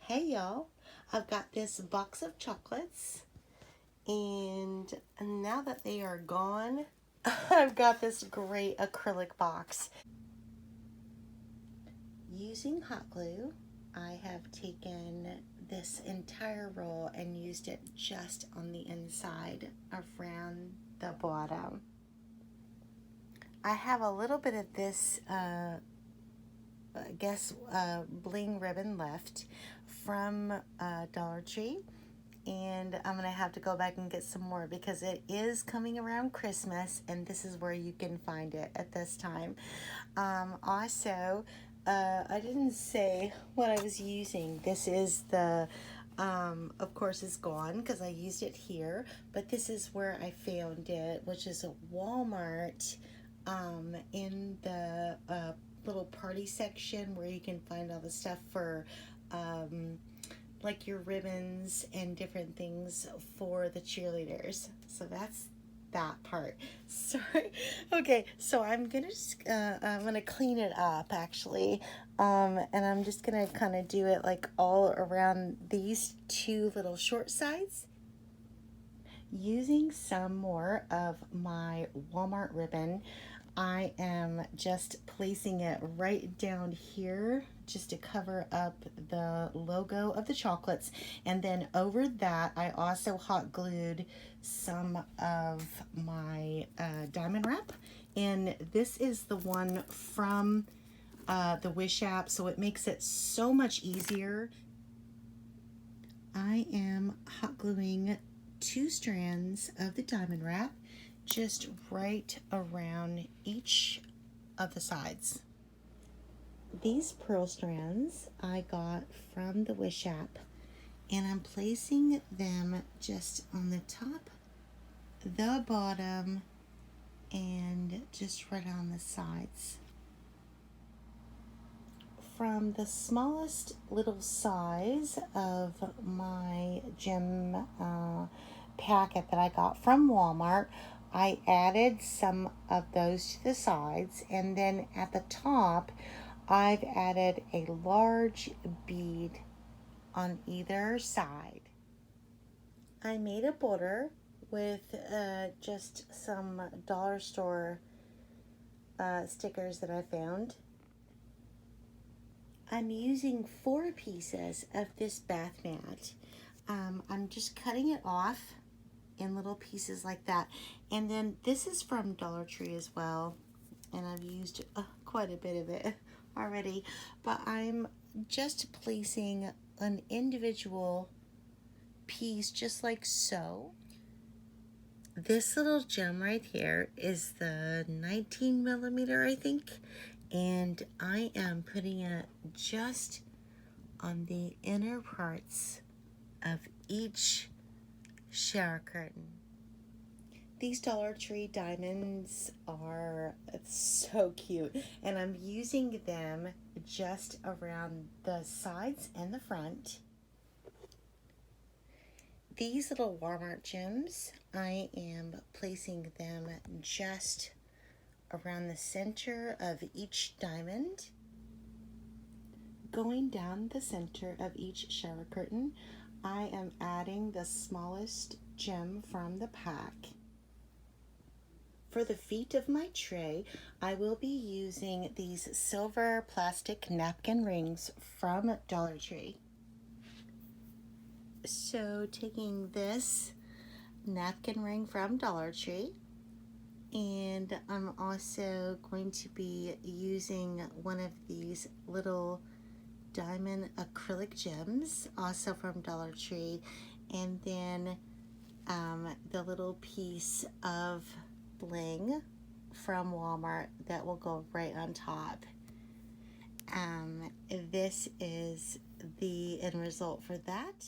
Hey y'all, I've got this box of chocolates, and now that they are gone, I've got this great acrylic box. Using hot glue, I have taken this entire roll and used it just on the inside around the bottom. I have a little bit of this bling ribbon left from Dollar Tree, and I'm gonna have to go back and get some more because it is coming around Christmas, and this is where you can find it at this time. Also, I didn't say what I was using. This is the of course it's gone because I used it here, but this is where I found it, which is a Walmart, in the little party section where you can find all the stuff for like your ribbons and different things for the cheerleaders. So that's that part. Sorry. Okay, so I'm gonna clean it up actually, and I'm just gonna kind of do it like all around these two little short sides, using some more of my Walmart ribbon. I am just placing it right down here just to cover up the logo of the chocolates. And then over that, I also hot glued some of my diamond wrap. And this is the one from the Wish app, so it makes it so much easier. I am hot gluing 2 strands of the diamond wrap just right around each of the sides. These pearl strands I got from the Wish app, and I'm placing them just on the top, the bottom, and just right on the sides. From the smallest little size of my gem packet that I got from Walmart, I added some of those to the sides, and then at the top I've added a large bead on either side. I made a border with just some dollar store stickers that I found. I'm using 4 pieces of this bath mat. I'm just cutting it off in little pieces like that. And then this is from Dollar Tree as well, and I've used quite a bit of it already, but I'm just placing an individual piece just like so. This little gem right here is the 19 millimeter, I think, and I am putting it just on the inner parts of each shower curtain. These Dollar Tree diamonds are so cute, and I'm using them just around the sides and the front. These little Walmart gems, I am placing them just around the center of each diamond. Going down the center of each shower curtain, I am adding the smallest gem from the pack. For the feet of my tray, I will be using these silver plastic napkin rings from Dollar Tree. So taking this napkin ring from Dollar Tree, and I'm also going to be using one of these little diamond acrylic gems, also from Dollar Tree, and then the little piece of bling from Walmart that will go right on top. This is the end result for that.